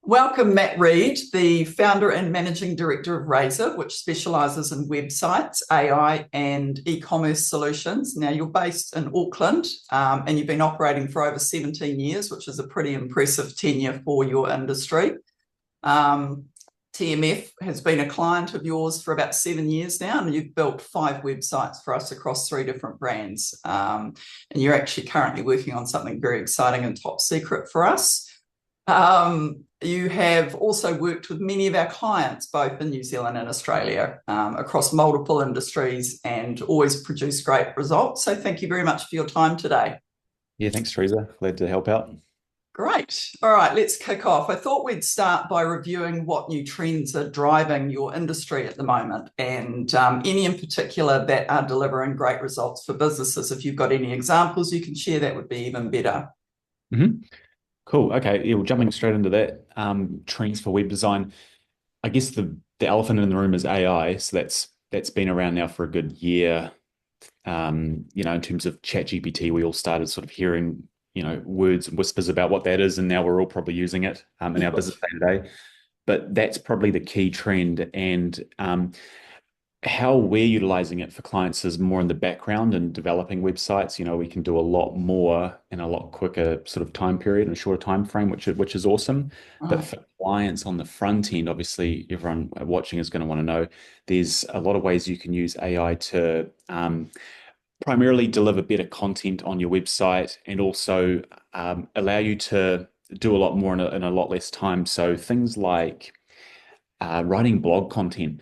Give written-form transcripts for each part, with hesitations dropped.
Welcome, Matt Reid, the founder and managing director of Razor, which specialises in websites, AI, and e-commerce solutions. Now, you're based in Auckland, and you've been operating for over 17 years, which is a pretty impressive tenure for your industry. TMF has been a client of yours for about 7 years now, and you've built 5 websites for us across 3 different brands. And you're actually currently working on something very exciting and top secret for us. You have also worked with many of our clients, both in New Zealand and Australia, across multiple industries, and always produce great results. So thank you very much for your time today. Yeah, thanks, Tereza. Glad to help out. Great. All right, let's kick off. I thought we'd start by reviewing what new trends are driving your industry at the moment, and any in particular that are delivering great results for businesses. If you've got any examples you can share, that would be even better. hmm Cool. Okay. Yeah, well, jumping straight into that, trends for web design. I guess the elephant in the room is AI. So that's been around now for a good year. In terms of ChatGPT, we all started sort of hearing, words and whispers about what that is, and now we're all probably using it in our business day to day. But that's probably the key trend, and how we're utilizing it for clients is more in the background and developing websites. We can do a lot more in a lot quicker sort of time period and a shorter time frame, which is awesome. But Right. for clients on the front end, obviously everyone watching is going to want to know there's a lot of ways you can use AI to primarily deliver better content on your website, and also allow you to do a lot more in a lot less time. So things like writing blog content.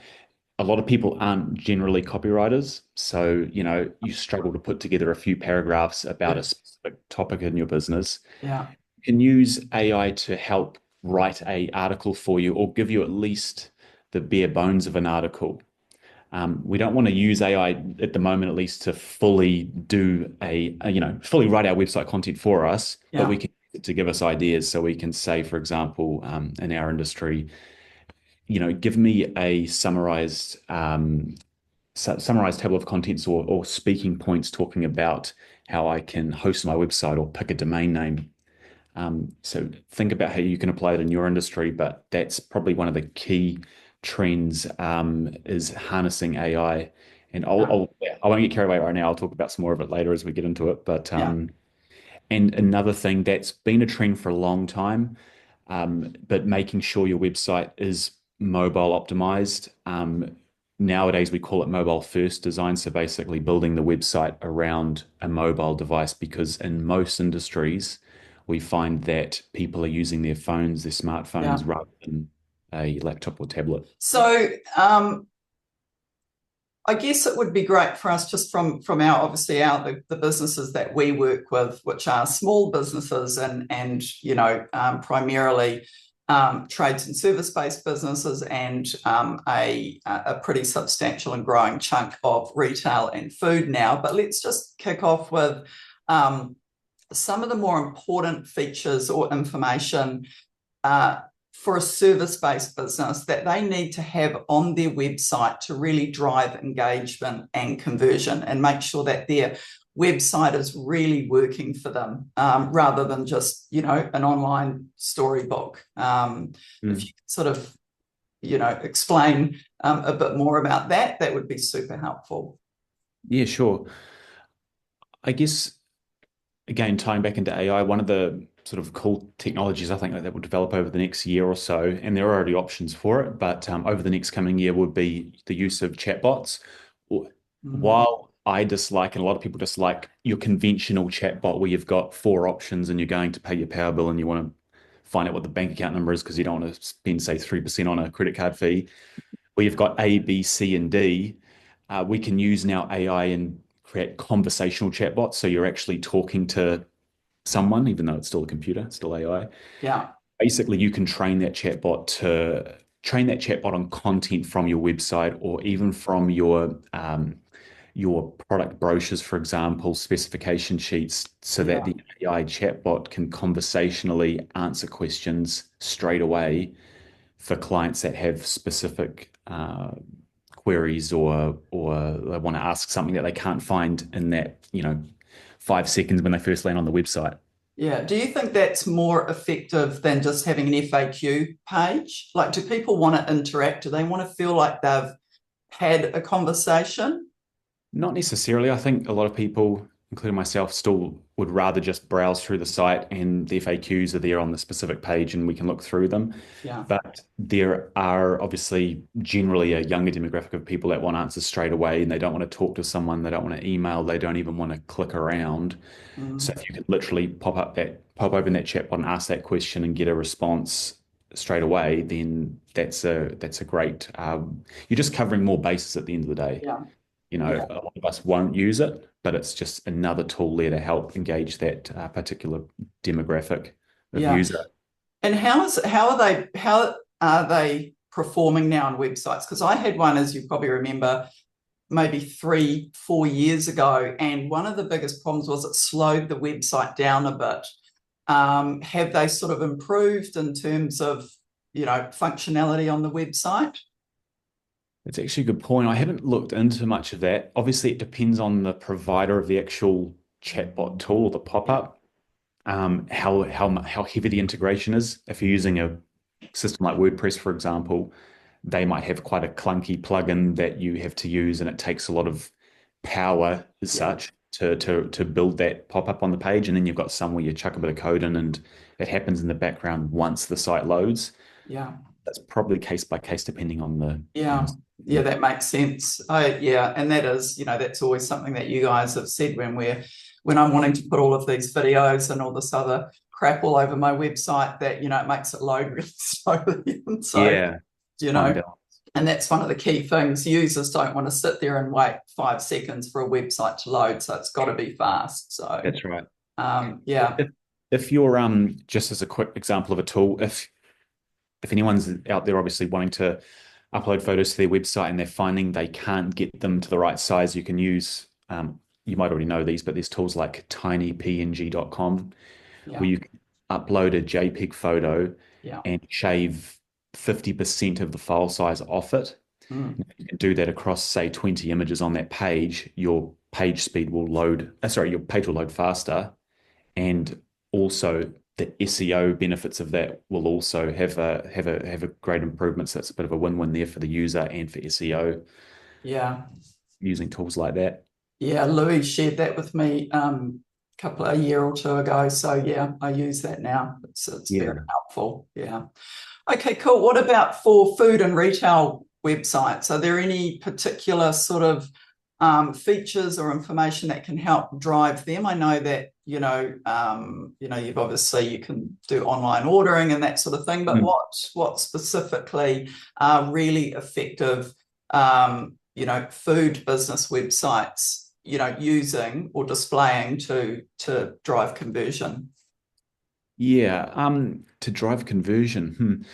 A lot of people aren't generally copywriters. So, you struggle to put together a few paragraphs about a specific topic in your business. Yeah. You can use AI to help write a article for you, or give you at least the bare bones of an article. We don't want to use AI at the moment, at least, to fully do fully write our website content for us, but Yeah. we can use it to give us ideas. So we can say, for example, in our industry, give me a summarized table of contents, or speaking points talking about how I can host my website or pick a domain name. So think about how you can apply it in your industry, but that's probably one of the key trends, is harnessing AI. And Yeah. I won't get carried away right now. I'll talk about some more of it later as we get into it. But Yeah. and another thing that's been a trend for a long time, but making sure your website is mobile optimized. Nowadays, we call it mobile first design. So basically, building the website around a mobile device, because in most industries, we find that people are using their phones, their smartphones, Yeah. rather than a laptop or tablet. So, I guess it would be great for us, just from our, obviously, the businesses that we work with, which are small businesses, and primarily trades and service-based businesses, and a pretty substantial and growing chunk of retail and food now. But let's just kick off with some of the more important features or information for a service-based business that they need to have on their website to really drive engagement and conversion, and make sure that their website is really working for them, rather than just, an online storybook. If Mm. you could sort of, explain a bit more about that, that would be super helpful. Yeah, sure. I guess, again, tying back into AI, one of the sort of cool technologies I think that will develop over the next year or so, and there are already options for it, but over the next coming year, would be the use of chatbots. Mm. While I dislike, and a lot of people dislike, your conventional chatbot where you've got 4 options and you're going to pay your power bill and you want to find out what the bank account number is because you don't want to spend, say, 3% on a credit card fee, where you've got A, B, C, and D. We can use now AI and create conversational chatbots. So you're actually talking to someone, even though it's still a computer, it's still AI. Yeah. Basically, you can train that chatbot on content from your website, or even from your product brochures, for example, specification sheets, so that Yeah. the AI chatbot can conversationally answer questions straight away for clients that have specific queries, or they want to ask something that they can't find in that 5 seconds when they first land on the website. Yeah. Do you think that's more effective than just having an FAQ page? Like, do people want to interact? Do they want to feel like they've had a conversation? Not necessarily. I think a lot of people, including myself, still would rather just browse through the site and the FAQs are there on the specific page and we can look through them. Yeah. But there are obviously generally a younger demographic of people that want answers straight away and they don't want to talk to someone, they don't want to email, they don't even want to click around. So Mm. if you can literally pop open that chat bot and ask that question and get a response straight away, then that's a great you're just covering more bases at the end of the day. Yeah. You know, Yeah. a lot of us won't use it, but it's just another tool there to help engage that particular demographic of Yeah. user. And how are they performing now on websites? Because I had one, as you probably remember, maybe 3, 4 years ago, and one of the biggest problems was it slowed the website down a bit. Have they sort of improved in terms of, functionality on the website? It's actually a good point. I haven't looked into much of that. Obviously, it depends on the provider of the actual chatbot tool or the Yeah, pop-up, how heavy the integration is. If you're using a system like WordPress, for example, they might have quite a clunky plugin that you have to use, and it takes a lot of power as yeah, such to build that pop-up on the page. And then you've got some where you chuck a bit of code in, and it happens in the background once the site loads. yeah. That's probably case by case depending on Yeah, yeah, the that makes sense. Yeah, and that is, that's always something that you guys have said when I'm wanting to put all of these videos and all this other crap all over my website that, it makes it load really slowly. And so, yeah, you fine know, balance. and that's one of the key things. Users don't want to sit there and wait 5 seconds for a website to load, so it's got to be fast. So, That's right. yeah, If you're just as a quick example of a tool, if anyone's out there obviously wanting to upload photos to their website and they're finding they can't get them to the right size, you can use you might already know these, but there's tools like tinypng.com where yeah, you can upload a JPEG photo yeah, and shave 50% of the file size off it. mm, And if you can do that across, say, 20 images on that page, your page speed will load, sorry, your page will load faster. And also the SEO benefits of that will also have a great improvement. So it's a bit of a win-win there for the user and for SEO yeah. using tools like that. Yeah, Louis shared that with me a year or two ago. So yeah, I use that now. It's very Yeah. helpful. Yeah. Okay, cool. What about for food and retail websites? Are there any particular sort of features or information that can help drive them? I know that you've obviously you can do online ordering and that sort of thing, but Mm. what specifically are really effective, food business websites, using or displaying to drive conversion? Yeah. To drive conversion.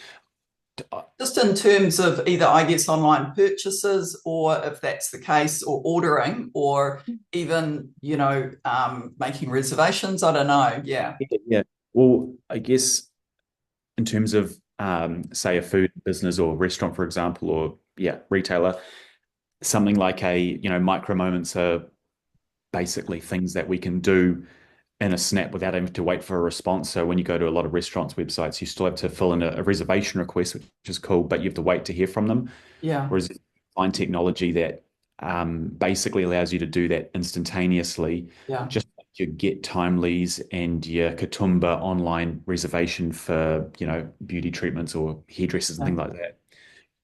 Just in terms of either, I guess, online purchases, or if that's the case, or ordering, or even, making reservations. I don't know. Yeah. Yeah. Well, I guess in terms of say a food business or restaurant, for example, or yeah, retailer, something like micro moments are basically things that we can do in a snap without having to wait for a response. So when you go to a lot of restaurants' websites, you still have to fill in a reservation request, which is cool, but you have to wait to hear from them. Yeah. Whereas you find technology that basically allows you to do that instantaneously, Yeah. just like your Get Timelies and your Katoomba online reservation for, beauty treatments or hairdressers and Yeah. things like that.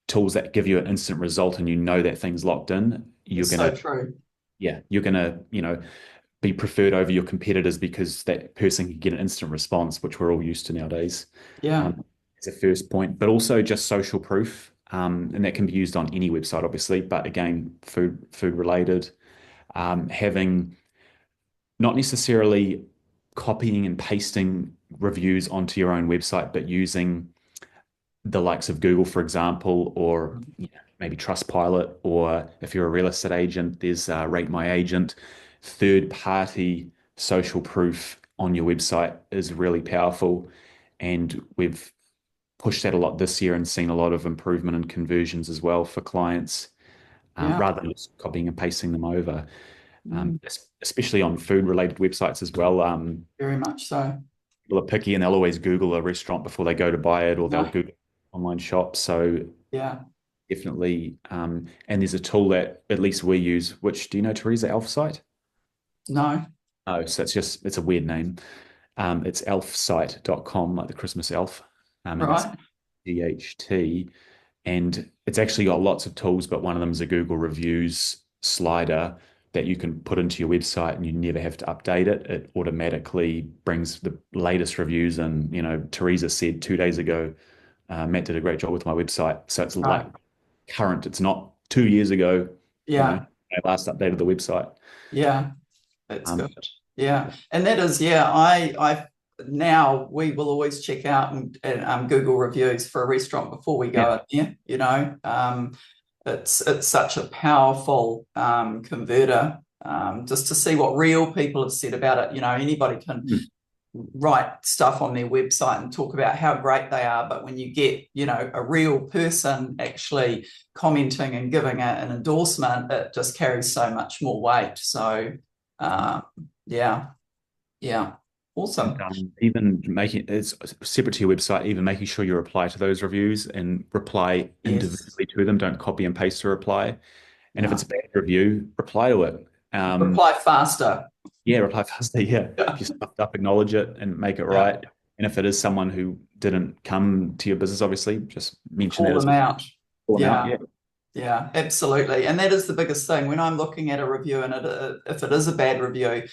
Tools that give you an instant result and you know that thing's locked in, It's so true. you're gonna, be preferred over your competitors because that person can get an instant response, which we're all used to nowadays. Yeah. As a first point, but also just social proof, and that can be used on any website, obviously. But again, food related, having not necessarily copying and pasting reviews onto your own website, but using the likes of Google, for example, or maybe Trustpilot, or if you're a real estate agent, there's Rate My Agent. Third party social proof on your website is really powerful. And we've pushed that a lot this year and seen a lot of improvement in conversions as well for clients, Yeah. rather than just copying and pasting them over. Mm, especially on food-related websites as well. very much so. People are picky and they'll always Google a restaurant before they go to buy it, or they'll No, Google online shops. So yeah, definitely, and there's a tool that at least we use, which do you know, Tereza, Elfsight? no, Oh, so it's a weird name. It's elfsight.com, like the Christmas elf. And it's right, DHT. And it's actually got lots of tools, but one of them is a Google reviews slider that you can put into your website and you never have to update it. It automatically brings the latest reviews. And, Teresa said 2 days ago, Matt did a great job with my website. So it's like right, current. It's not 2 years ago, yeah, I last updated the website. yeah. That's Um, good. Yeah. And that is, yeah, I now we will always check out and Google reviews for a restaurant before we yeah. go in there, it's such a powerful converter, just to see what real people have said about it. Anybody can Mm. write stuff on their website and talk about how great they are, but when you get, a real person actually commenting and giving an endorsement, it just carries so much more weight. So uh, yeah, yeah, And awesome. even making it's separate to your website, even making sure you reply to those reviews and reply Yes, individually to them. Don't copy and paste a reply. And if it's no, a bad review, reply to it. reply faster. Yeah, reply faster. Yeah. Yeah, If you stuffed up, acknowledge it and make it yeah, right. And if it is someone who didn't come to your business, obviously, just mention call that as them well. out. Call them out. Yeah. Yeah. Yeah, absolutely. And that is the biggest thing. When I'm looking at a review and if it is a bad review,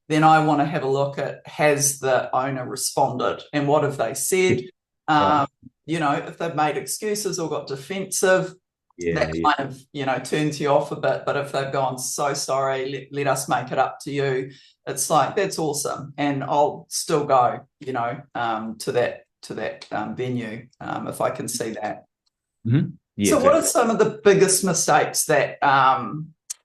then I want to have a look at, has the owner responded and what have they Yeah. said? Right. Um, if they've made excuses or got defensive, Yeah. that Yeah. kind of, turns you off a bit. But if they've gone, so sorry, let us make it up to you, it's like, that's awesome. And I'll still go, to that venue, if I can see that. Yeah, So, what are exactly. some of the biggest mistakes that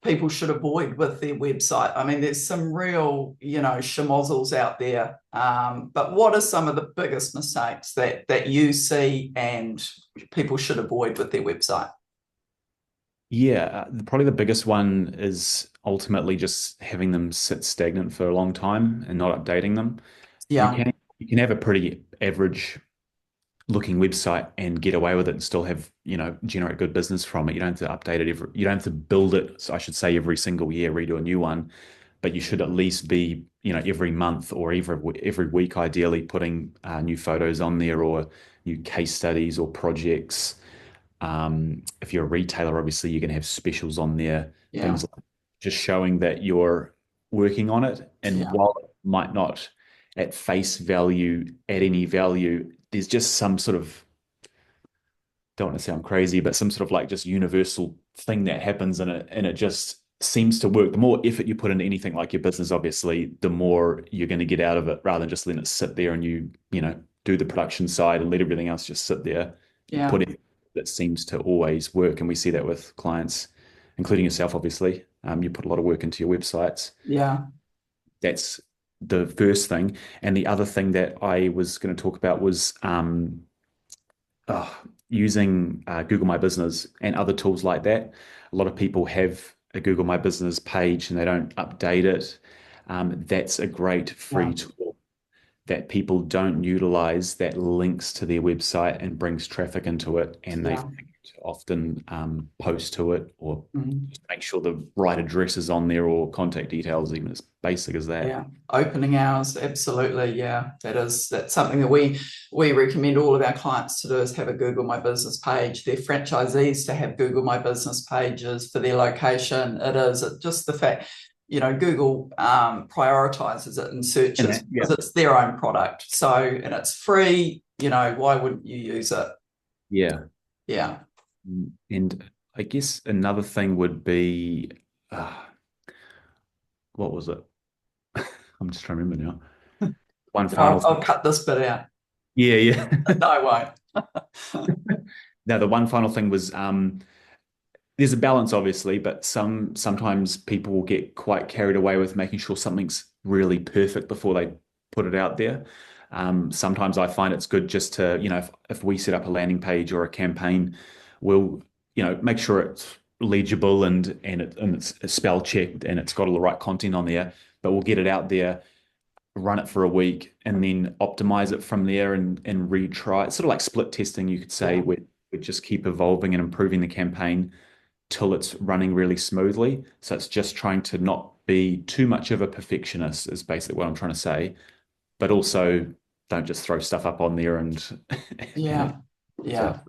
people should avoid with their website? I mean, there's some real, schmozzles out there, but what are some of the biggest mistakes that you see and people should avoid with their website? Yeah, probably the biggest one is ultimately just having them sit stagnant for a long time and not updating them. You Yeah, can you can have a pretty average looking website and get away with it and still have, generate good business from it. You don't have to update it you don't have to build it, so I should say, every single year, redo a new one, but you should at least be, every month or every week, ideally, putting new photos on there or new case studies or projects. If you're a retailer, obviously you're going to have specials on there, yeah, things like just showing that you're working on it. And yeah, while it might not at face value add any value, there's just some sort of, don't want to sound crazy, but some sort of like just universal thing that happens in it, and it just seems to work. The more effort you put into anything like your business, obviously, the more you're going to get out of it, rather than just letting it sit there and do the production side and let everything else just sit there. You yeah, put it that seems to always work, and we see that with clients, including yourself, obviously. You put a lot of work into your websites. yeah, That's the first thing. And the other thing that I was going to talk about was oh, using Google My Business and other tools like that. A lot of people have a Google My Business page and they don't update it. That's a great yeah, free tool that people don't utilize, that links to their website and brings traffic into it, and they yeah. forget to often post to it or Mhm. just make sure the right address is on there or contact details, even as basic as that. Yeah, opening hours, absolutely. Yeah, that's something that we recommend all of our clients to do, is have a Google My Business page. Their franchisees to have Google My Business pages for their location. Just the fact, Google prioritizes it in And searches that, yeah, because it's their own product. So, and it's free. Why wouldn't you use it? yeah. Yeah. And I guess another thing would be, uh, what was it? I'm just trying to remember now. One final I'll thing. cut this bit out. Yeah, yeah. No, I won't. Now, the one final thing was there's a balance, obviously, but sometimes people will get quite carried away with making sure something's really perfect before they put it out there. Sometimes I find it's good just to, if we set up a landing page or a campaign, we'll, make sure it's legible and it's spell checked and it's got all the right content on there. But we'll get it out there, run it for a week, and then optimize it from there and retry. It's sort of like split testing, you could say, Yeah. where we just keep evolving and improving the campaign till it's running really smoothly. So it's just trying to not be too much of a perfectionist, is basically what I'm trying to say. But also don't just throw stuff up on there and and Yeah. so Yeah.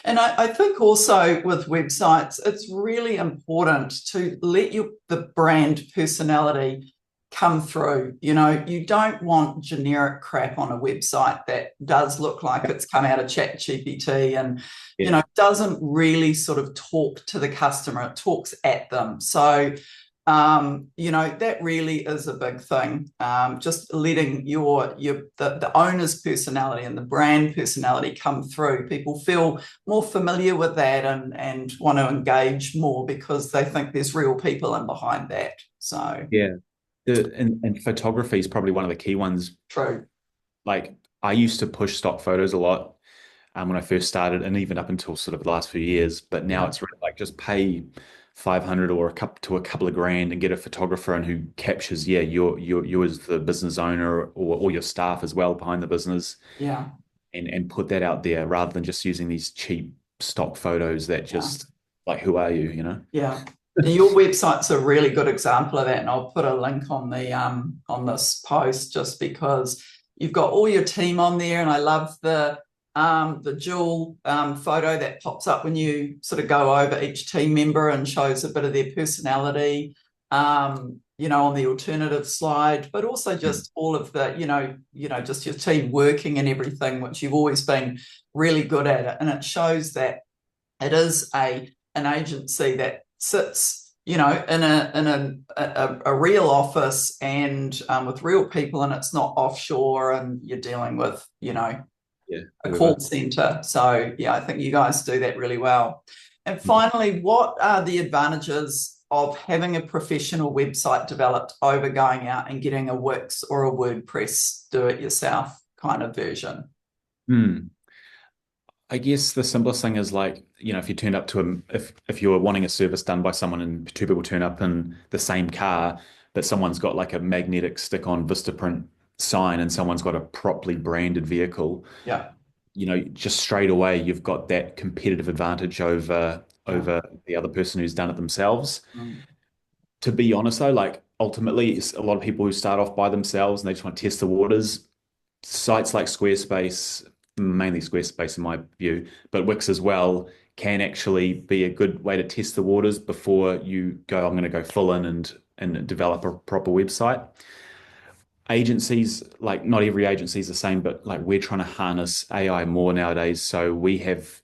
And I think also with websites, it's really important to let the brand personality come through. You don't want generic crap on a website that does look like it's come out of ChatGPT and, yeah. doesn't really sort of talk to the customer. It talks at them. So that really is a big thing. Just letting the owner's personality and the brand personality come through. People feel more familiar with that and want to engage more because they think there's real people in behind that. So Yeah. And photography is probably one of the key ones. true. Like I used to push stock photos a lot when I first started, and even up until sort of the last few years. But now Yeah, it's really like just pay 500 or a couple of grand and get a photographer and who captures, yeah, you as the business owner or your staff as well behind the business, yeah, and put that out there rather than just using these cheap stock photos that yeah. just like who are you, you know? Yeah. And your website's a really good example of that. And I'll put a link on this post just because you've got all your team on there. And I love the dual photo that pops up when you sort of go over each team member and shows a bit of their personality, on the alternative slide, but also just all of the, just your team working and everything, which you've always been really good at it. And it shows that it is an agency that sits, in a real office and with real people, and it's not offshore, and you're dealing with, Yeah, a whoever. call center. So yeah, I think you guys do that really well. And finally, what are the advantages of having a professional website developed over going out and getting a Wix or a WordPress do-it-yourself kind of version? Hmm. I guess the simplest thing is like, if you turned up to if you're wanting a service done by someone and two people turn up in the same car, but someone's got like a magnetic stick-on Vistaprint sign and someone's got a properly branded vehicle, Yeah, just straight away you've got that competitive advantage over yeah, the other person who's done it themselves. mm, To be honest though, like ultimately it's a lot of people who start off by themselves and they just want to test the waters. Sites like Squarespace, mainly Squarespace in my view, but Wix as well, can actually be a good way to test the waters before you go, I'm going to go full in and develop a proper website. Agencies, like not every agency is the same, but like we're trying to harness AI more nowadays. So we have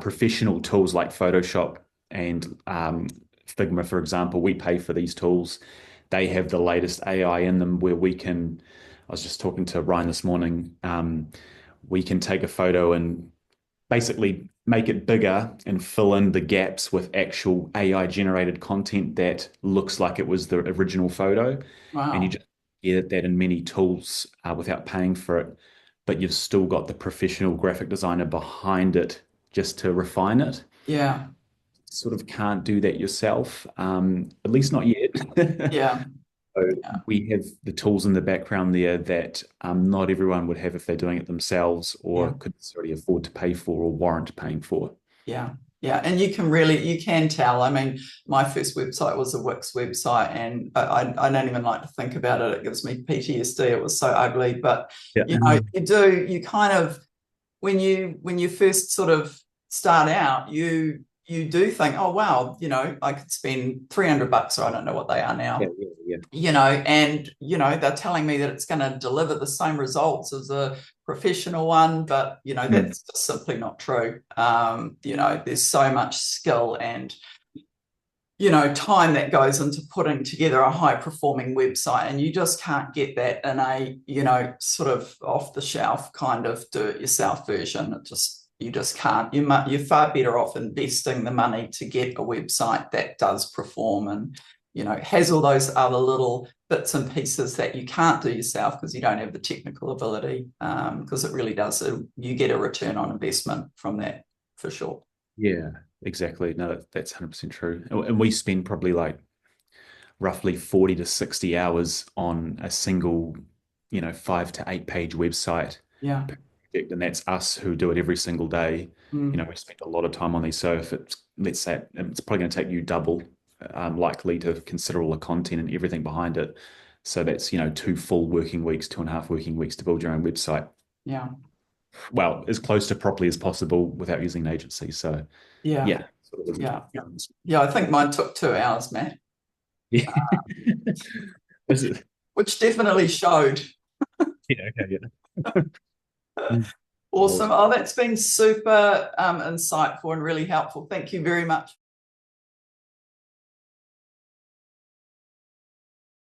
professional tools like Photoshop and Figma, for example. We pay for these tools. They have the latest AI in them where we can. I was just talking to Ryan this morning. We can take a photo and basically make it bigger and fill in the gaps with actual AI generated content that looks like it was the original photo. And you wow. just get that in many tools without paying for it. But you've still got the professional graphic designer behind it just to refine it. Yeah, Sort of can't do that yourself, at least not yet. yeah, So yeah, we have the tools in the background there that not everyone would have if they're doing it themselves or yeah. could necessarily afford to pay for or warrant paying for. Yeah, yeah, and you can tell. I mean, my first website was a Wix website, and I don't even like to think about it. It gives me PTSD. It was so ugly, but Yeah. you kind of when you first sort of start out, you do think, oh wow, I could spend $300, or I don't know what they are Yeah, now, yeah, yeah. and they're telling me that it's going to deliver the same results as a professional one, but Mm. that's just simply not true. There's so much skill and time that goes into putting together a high performing website, and you just can't get that in a sort of off the shelf kind of do it yourself version. You just can't. You're far better off investing the money to get a website that does perform and has all those other little bits and pieces that you can't do yourself because you don't have the technical ability, because it really does, you get a return on investment from that for sure. Yeah. exactly. No, that's 100% true. And we spend probably like roughly 40 to 60 hours on a single, 5 to 8 page website Yeah. per project, and that's us who do it every single day. Mm. We spend a lot of time on these. So if it's, let's say, it's probably going to take you double, likely to consider all the content and everything behind it. So that's, 2 full working weeks, 2.5 working weeks to build your own website. Yeah. Well, as close to properly as possible without using an agency. So Yeah. yeah, sort of, Yeah. Yeah. I think mine took 2 hours, Matt, yeah. Is it? which definitely showed. Yeah, okay, yeah. Awesome. Oh, that's been super insightful and really helpful. Thank you very much.